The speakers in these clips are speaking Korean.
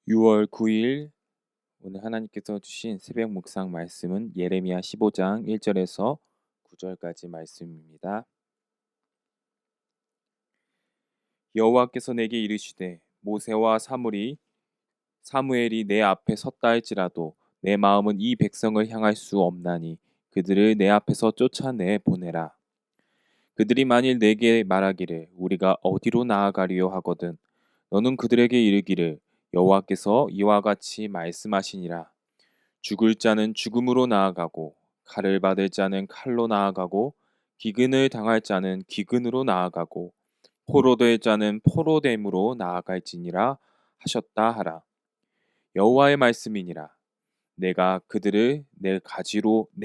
6월 9일 오늘 하나님께서 주신 새벽 묵상 말씀은 예레미야 15장 1절에서 9절까지 말씀입니다. 여호와께서 내게 이르시되 모세와 사무엘이 내 앞에 섰다 할지라도 내 마음은 이 백성을 향할 수 없나니 그들을 내 앞에서 쫓아내 보내라. 그들이 만일 내게 말하기를 우리가 어디로 나아가리요 하거든 너는 그들에게 이르기를 여호와께서 이와 같이 말씀하시니라. 죽을 자는 죽음으로 나아가고 칼을 받을 자는 칼로 나아가고 기근을 당할 자는 기근으로 나아가고 포로될 자는 포로됨으로 나아갈지니라 하셨다 하라. 여호와의 말씀이니라. 내가 그들을 네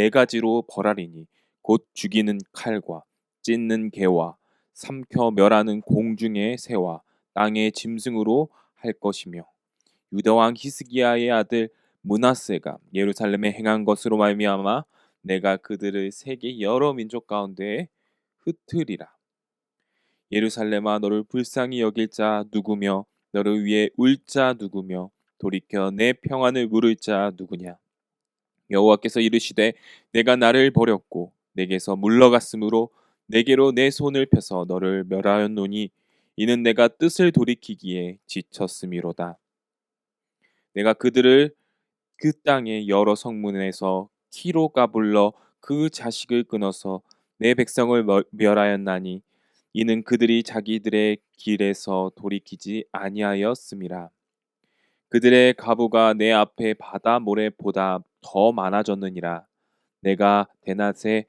가지로 벌하리니 곧 죽이는 칼과 찢는 개와 삼켜 멸하는 공중의 새와 땅의 짐승으로 할 것이며 유다 왕 히스기야의 아들 므낫세가 예루살렘에 행한 것으로 말미암아 내가 그들을 세계 여러 민족 가운데에 흩으리라. 예루살렘아 너를 불쌍히 여길 자 누구며 너를 위해 울 자 누구며 돌이켜 내 평안을 물을 자 누구냐. 여호와께서 이르시되 내가 나를 버렸고 내게서 물러갔으므로 내게로 내 손을 펴서 너를 멸하였노니 이는 내가 뜻을 돌이키기에 지쳤음이로다. 내가 그들을 그 땅의 여러 성문에서 키로 까불러 그 자식을 끊어서 내 백성을 멸하였나니 이는 그들이 자기들의 길에서 돌이키지 아니하였음이라. 그들의 가부가 내 앞에 바다 모래보다 더 많아졌느니라. 내가 대낮에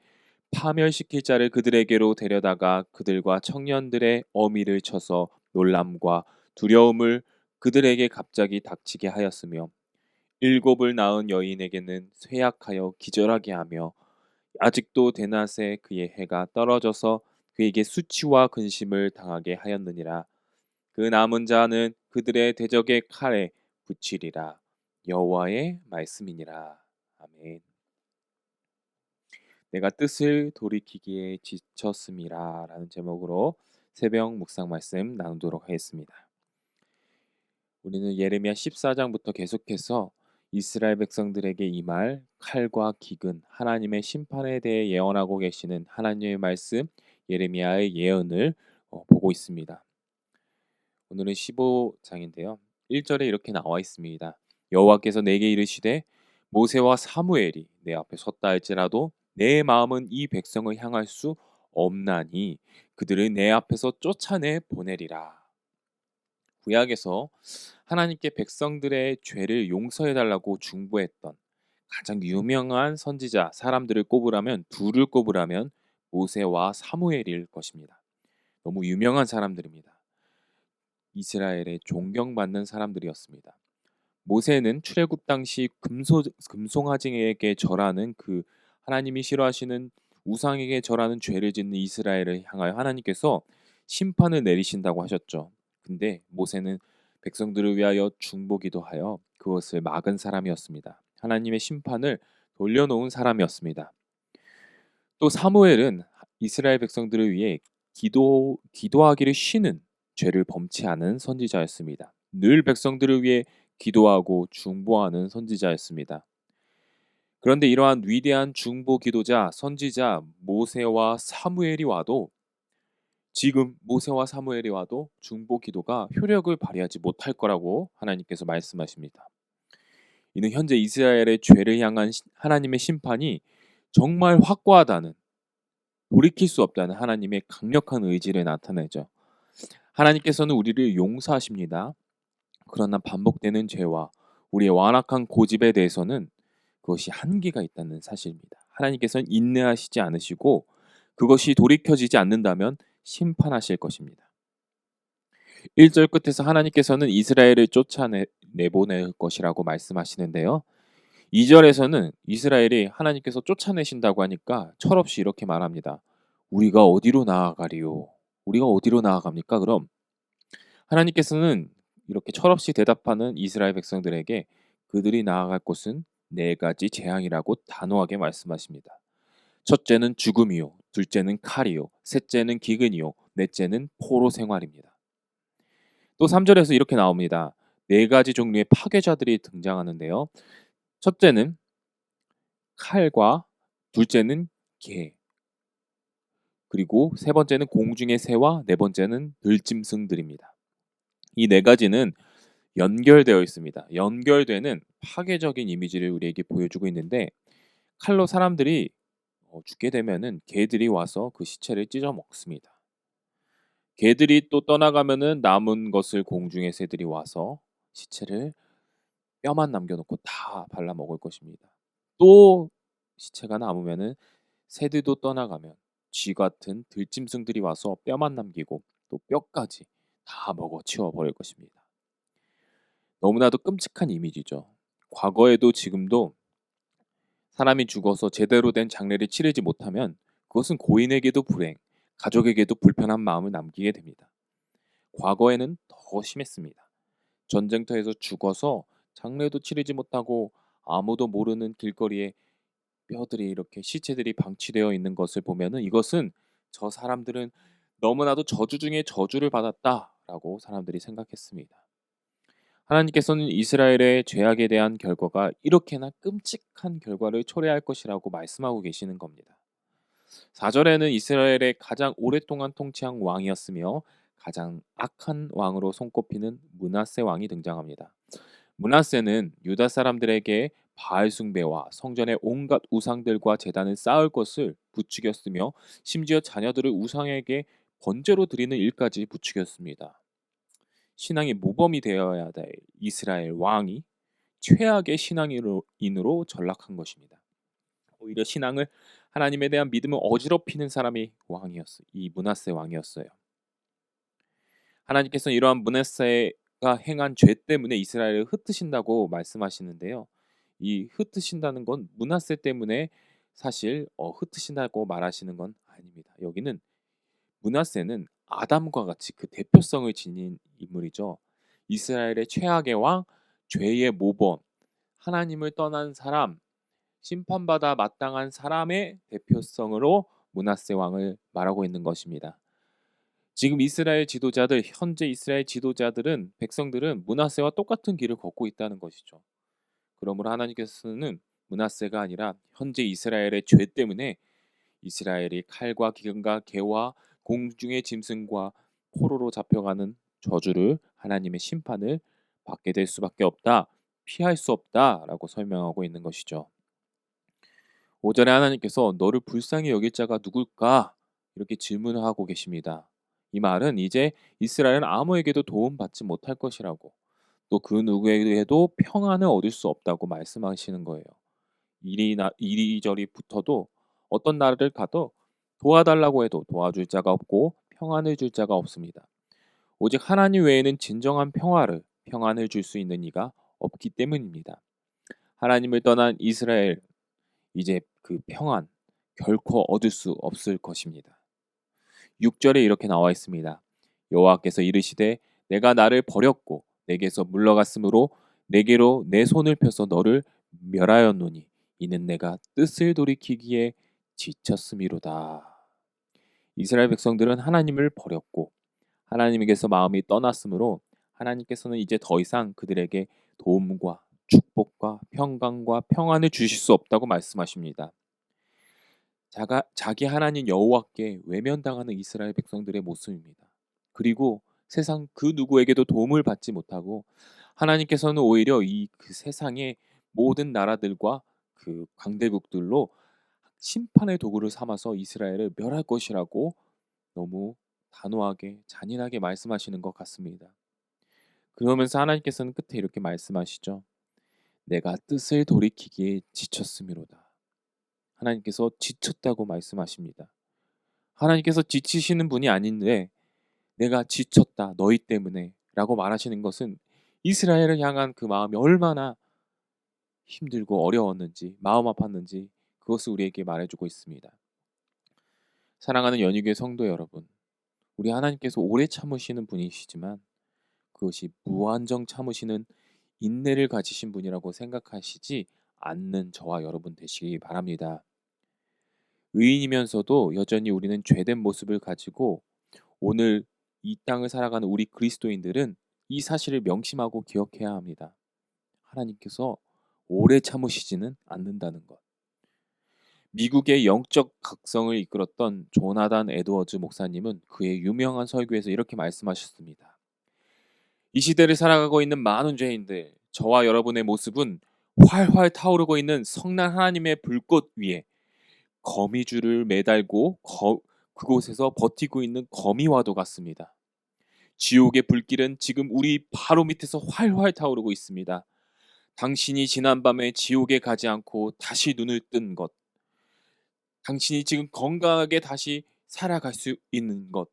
파멸시킬 자를 그들에게로 데려다가 그들과 청년들의 어미를 쳐서 놀람과 두려움을 그들에게 갑자기 닥치게 하였으며 일곱을 낳은 여인에게는 쇠약하여 기절하게 하며 아직도 대낮에 그의 해가 떨어져서 그에게 수치와 근심을 당하게 하였느니라. 그 남은 자는 그들의 대적의 칼에 붙이리라. 여호와의 말씀이니라. 아멘. 내가 뜻을 돌이키기에 지쳤음이라 라는 제목으로 새벽 묵상 말씀 나누도록 하겠습니다. 우리는 예레미야 14장부터 계속해서 이스라엘 백성들에게 임할 칼과 기근, 하나님의 심판에 대해 예언하고 계시는 하나님의 말씀, 예레미야의 예언을 보고 있습니다. 오늘은 15장인데요. 1절에 이렇게 나와 있습니다. 여호와께서 내게 이르시되 모세와 사무엘이 내 앞에 섰다 할지라도 내 마음은 이 백성을 향할 수 없나니 그들을 내 앞에서 쫓아내 보내리라. 구약에서 하나님께 백성들의 죄를 용서해 달라고 중보했던 가장 유명한 선지자 사람들을 꼽으라면 둘을 꼽으라면 모세와 사무엘일 것입니다. 너무 유명한 사람들입니다. 이스라엘의 존경받는 사람들이었습니다. 모세는 출애굽 당시 금송아지에게 절하는 그 하나님이 싫어하시는 우상에게 절하는 죄를 짓는 이스라엘을 향하여 하나님께서 심판을 내리신다고 하셨죠. 근데 모세는 백성들을 위하여 중보기도하여 그것을 막은 사람이었습니다. 하나님의 심판을 돌려놓은 사람이었습니다. 또 사무엘은 이스라엘 백성들을 위해 기도하기를 쉬는 죄를 범치 않은 선지자였습니다. 늘 백성들을 위해 기도하고 중보하는 선지자였습니다. 그런데 이러한 위대한 중보 기도자 선지자 모세와 사무엘이 와도 지금 모세와 사무엘이 와도 중보 기도가 효력을 발휘하지 못할 거라고 하나님께서 말씀하십니다. 이는 현재 이스라엘의 죄를 향한 하나님의 심판이 정말 확고하다는, 돌이킬 수 없다는 하나님의 강력한 의지를 나타내죠. 하나님께서는 우리를 용서하십니다. 그러나 반복되는 죄와 우리의 완악한 고집에 대해서는 그것이 한계가 있다는 사실입니다. 하나님께서는 인내하시지 않으시고 그것이 돌이켜지지 않는다면 심판하실 것입니다. 1절 끝에서 하나님께서는 이스라엘을 쫓아내보낼 것이라고 말씀하시는데요. 2절에서는 이스라엘이 하나님께서 쫓아내신다고 하니까 철없이 이렇게 말합니다. 우리가 어디로 나아가리요? 우리가 어디로 나아갑니까? 그럼 하나님께서는 이렇게 철없이 대답하는 이스라엘 백성들에게 그들이 나아갈 곳은 네 가지 재앙이라고 단호하게 말씀하십니다. 첫째는 죽음이요, 둘째는 칼이요, 셋째는 기근이요, 넷째는 포로 생활입니다. 또 3절에서 이렇게 나옵니다. 네 가지 종류의 파괴자들이 등장하는데요. 첫째는 칼과, 둘째는 개, 그리고 세 번째는 공중의 새와 네 번째는 들짐승들입니다. 이 네 가지는 연결되어 있습니다. 연결되는 파괴적인 이미지를 우리에게 보여주고 있는데, 칼로 사람들이 죽게 되면은 개들이 와서 그 시체를 찢어 먹습니다. 개들이 또 떠나가면은 남은 것을 공중의 새들이 와서 시체를 뼈만 남겨놓고 다 발라 먹을 것입니다. 또 시체가 남으면은 새들도 떠나가면 쥐 같은 들짐승들이 와서 뼈만 남기고 또 뼈까지 다 먹어치워 버릴 것입니다. 너무나도 끔찍한 이미지죠. 과거에도 지금도 사람이 죽어서 제대로 된 장례를 치르지 못하면 그것은 고인에게도 불행, 가족에게도 불편한 마음을 남기게 됩니다. 과거에는 더 심했습니다. 전쟁터에서 죽어서 장례도 치르지 못하고 아무도 모르는 길거리에 뼈들이 이렇게 시체들이 방치되어 있는 것을 보면은 이것은 저 사람들은 너무나도 저주 중에 저주를 받았다라고 사람들이 생각했습니다. 하나님께서는 이스라엘의 죄악에 대한 결과가 이렇게나 끔찍한 결과를 초래할 것이라고 말씀하고 계시는 겁니다. 4절에는 이스라엘의 가장 오랫동안 통치한 왕이었으며 가장 악한 왕으로 손꼽히는 므낫세 왕이 등장합니다. 므낫세는 유다 사람들에게 바알 숭배와 성전의 온갖 우상들과 제단을 쌓을 것을 부추겼으며 심지어 자녀들을 우상에게 번제로 드리는 일까지 부추겼습니다. 신앙이 모범이 되어야 될 이스라엘 왕이 최악의 신앙인으로 전락한 것입니다. 오히려 신앙을 하나님에 대한 믿음을 어지럽히는 사람이 왕이었어요. 이 므낫세 왕이었어요. 하나님께서는 이러한 므낫세가 행한 죄 때문에 이스라엘을 흩으신다고 말씀하시는데요. 이 흩으신다는 건 므낫세 때문에 사실 흩으신다고 말하시는 건 아닙니다. 여기는 므낫세는 아담과 같이 그 대표성을 지닌 인물이죠. 이스라엘의 최악의 왕, 죄의 모범, 하나님을 떠난 사람, 심판받아 마땅한 사람의 대표성으로 므낫세 왕을 말하고 있는 것입니다. 지금 이스라엘 지도자들, 현재 이스라엘 지도자들은 백성들은 므낫세와 똑같은 길을 걷고 있다는 것이죠. 그러므로 하나님께서는 므낫세가 아니라 현재 이스라엘의 죄 때문에 이스라엘이 칼과 기근과 개와 공중의 짐승과 포로로 잡혀가는 저주를 하나님의 심판을 받게 될 수밖에 없다. 피할 수 없다라고 설명하고 있는 것이죠. 5절에 하나님께서 너를 불쌍히 여길 자가 누굴까? 이렇게 질문을 하고 계십니다. 이 말은 이제 이스라엘은 아무에게도 도움받지 못할 것이라고 또 그 누구에게도 평안을 얻을 수 없다고 말씀하시는 거예요. 이리저리 붙어도 어떤 나라를 가도 도와달라고 해도 도와줄 자가 없고 평안을 줄 자가 없습니다. 오직 하나님 외에는 진정한 평안을 줄 수 있는 이가 없기 때문입니다. 하나님을 떠난 이스라엘 이제 그 평안 결코 얻을 수 없을 것입니다. 6절에 이렇게 나와 있습니다. 여호와께서 이르시되 내가 나를 버렸고 내게서 물러갔으므로 내게로 내 손을 펴서 너를 멸하였노니 이는 내가 뜻을 돌이키기에 지쳤음이로다. 이스라엘 백성들은 하나님을 버렸고 하나님에게서 마음이 떠났으므로 하나님께서는 이제 더 이상 그들에게 도움과 축복과 평강과 평안을 주실 수 없다고 말씀하십니다. 자기 하나님 여호와께 외면당하는 이스라엘 백성들의 모습입니다. 그리고 세상 그 누구에게도 도움을 받지 못하고 하나님께서는 오히려 이 그 세상의 모든 나라들과 그 강대국들로 심판의 도구를 삼아서 이스라엘을 멸할 것이라고 너무 단호하게 잔인하게 말씀하시는 것 같습니다. 그러면서 하나님께서는 끝에 이렇게 말씀하시죠. 내가 뜻을 돌이키기에 지쳤음이로다. 하나님께서 지쳤다고 말씀하십니다. 하나님께서 지치시는 분이 아닌데 내가 지쳤다 너희 때문에 라고 말하시는 것은 이스라엘을 향한 그 마음이 얼마나 힘들고 어려웠는지 마음 아팠는지 그것을 우리에게 말해주고 있습니다. 사랑하는 연희교회 성도 여러분, 우리 하나님께서 오래 참으시는 분이시지만 그것이 무한정 참으시는 인내를 가지신 분이라고 생각하시지 않는 저와 여러분 되시기 바랍니다. 의인이면서도 여전히 우리는 죄된 모습을 가지고 오늘 이 땅을 살아가는 우리 그리스도인들은 이 사실을 명심하고 기억해야 합니다. 하나님께서 오래 참으시지는 않는다는 것. 미국의 영적 각성을 이끌었던 조나단 에드워즈 목사님은 그의 유명한 설교에서 이렇게 말씀하셨습니다. 이 시대를 살아가고 있는 많은 죄인들, 저와 여러분의 모습은 활활 타오르고 있는 성난 하나님의 불꽃 위에 거미줄을 매달고 그곳에서 버티고 있는 거미와도 같습니다. 지옥의 불길은 지금 우리 바로 밑에서 활활 타오르고 있습니다. 당신이 지난밤에 지옥에 가지 않고 다시 눈을 뜬 것, 당신이 지금 건강하게 다시 살아갈 수 있는 것,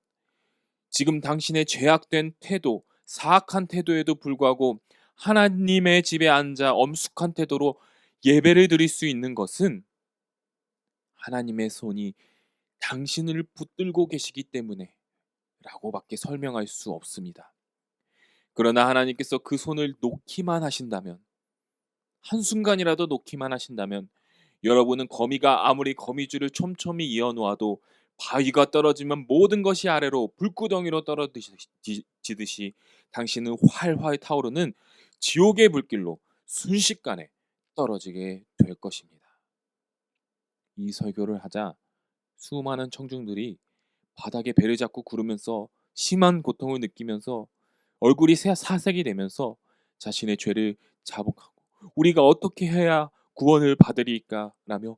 지금 당신의 죄악된 태도, 사악한 태도에도 불구하고 하나님의 집에 앉아 엄숙한 태도로 예배를 드릴 수 있는 것은 하나님의 손이 당신을 붙들고 계시기 때문에 라고밖에 설명할 수 없습니다. 그러나 하나님께서 그 손을 놓기만 하신다면, 한순간이라도 놓기만 하신다면 여러분은 거미가 아무리 거미줄을 촘촘히 이어놓아도 바위가 떨어지면 모든 것이 아래로 불구덩이로 떨어지듯이 당신은 활활 타오르는 지옥의 불길로 순식간에 떨어지게 될 것입니다. 이 설교를 하자 수많은 청중들이 바닥에 배를 잡고 구르면서 심한 고통을 느끼면서 얼굴이 사색이 되면서 자신의 죄를 자복하고 우리가 어떻게 해야 구원을 받으리까 라며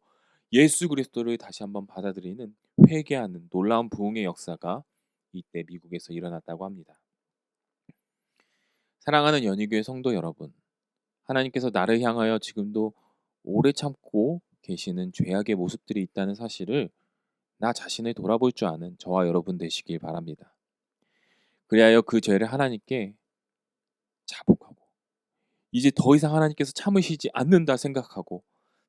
예수 그리스도를 다시 한번 받아들이는 회개하는 놀라운 부흥의 역사가 이때 미국에서 일어났다고 합니다. 사랑하는 연희교회 성도 여러분, 하나님께서 나를 향하여 지금도 오래 참고 계시는 죄악의 모습들이 있다는 사실을 나 자신을 돌아볼 줄 아는 저와 여러분 되시길 바랍니다. 그리하여 그 죄를 하나님께 자복하고 이제 더 이상 하나님께서 참으시지 않는다 생각하고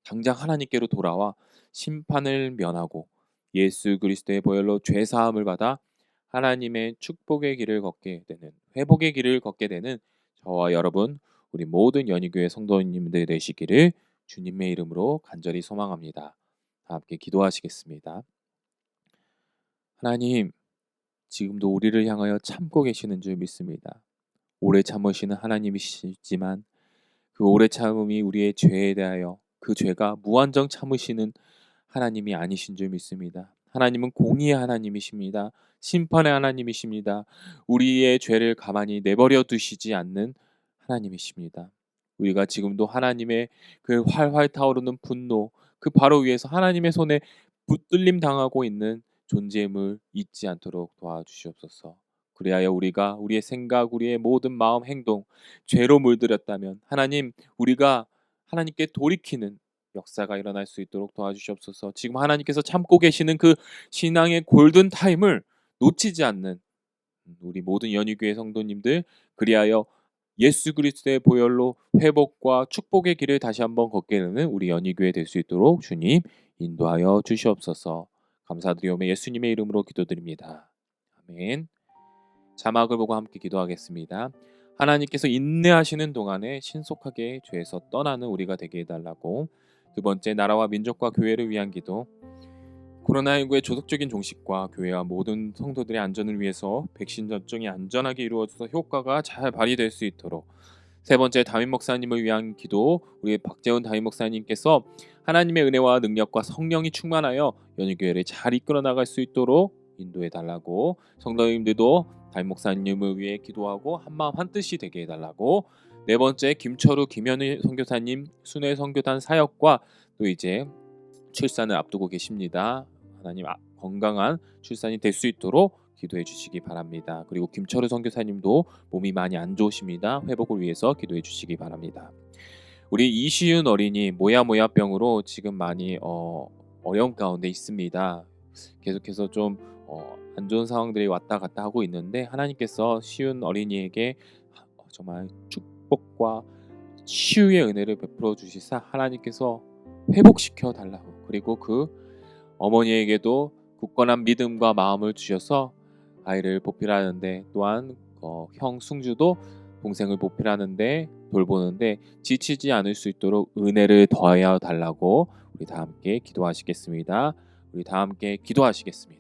당장 하나님께로 돌아와 심판을 면하고 예수 그리스도의 보혈로 죄 사함을 받아 하나님의 축복의 길을 걷게 되는, 회복의 길을 걷게 되는 저와 여러분, 우리 모든 연희교회 성도님들 되시기를 주님의 이름으로 간절히 소망합니다. 다 함께 기도하시겠습니다. 하나님, 지금도 우리를 향하여 참고 계시는 줄 믿습니다. 오래 참으시는 하나님이시지만 그 오래 참음이 우리의 죄에 대하여 그 죄가 무한정 참으시는 하나님이 아니신 줄 믿습니다. 하나님은 공의의 하나님이십니다. 심판의 하나님이십니다. 우리의 죄를 가만히 내버려 두시지 않는 하나님이십니다. 우리가 지금도 하나님의 그 활활 타오르는 분노, 그 바로 위에서 하나님의 손에 붙들림 당하고 있는 존재임을 잊지 않도록 도와주시옵소서. 그리하여 우리가 우리의 생각, 우리의 모든 마음, 행동, 죄로 물들였다면 하나님, 우리가 하나님께 돌이키는 역사가 일어날 수 있도록 도와주시옵소서. 지금 하나님께서 참고 계시는 그 신앙의 골든 타임을 놓치지 않는 우리 모든 연희교회 성도님들, 그리하여 예수 그리스도의 보혈로 회복과 축복의 길을 다시 한번 걷게 되는 우리 연희교회 될 수 있도록 주님 인도하여 주시옵소서. 감사드리오며 예수님의 이름으로 기도드립니다. 아멘. 자막을 보고 함께 기도하겠습니다. 하나님께서 인내하시는 동안에 신속하게 죄에서 떠나는 우리가 되게 해달라고. 두 번째, 나라와 민족과 교회를 위한 기도. 코로나19의 조속적인 종식과 교회와 모든 성도들의 안전을 위해서 백신 접종이 안전하게 이루어져서 효과가 잘 발휘될 수 있도록. 세 번째, 담임 목사님을 위한 기도. 우리 박재훈 담임 목사님께서 하나님의 은혜와 능력과 성령이 충만하여 연희교회를 잘 이끌어 나갈 수 있도록 인도해 달라고. 성도님들도 담임 목사님을 위해 기도하고 한마음 한뜻이 되게 해달라고. 네 번째, 김철우 김현희 선교사님 순회 선교단 사역과 또 이제 출산을 앞두고 계십니다. 하나님 건강한 출산이 될 수 있도록 기도해 주시기 바랍니다. 그리고 김철우 선교사님도 몸이 많이 안 좋으십니다. 회복을 위해서 기도해 주시기 바랍니다. 우리 이시윤 어린이 모야모야병으로 지금 많이 어려움 가운데 있습니다. 계속해서 좀 안 좋은 상황들이 왔다 갔다 하고 있는데 하나님께서 시윤 어린이에게 정말 축복과 치유의 은혜를 베풀어 주시사 하나님께서 회복시켜 달라고, 그리고 그 어머니에게도 굳건한 믿음과 마음을 주셔서 아이를 보필하는데, 또한 형 승주도 동생을 보필하는데 돌보는데 지치지 않을 수 있도록 은혜를 더하여 달라고 우리 다 함께 기도하시겠습니다. 우리 다 함께 기도하시겠습니다.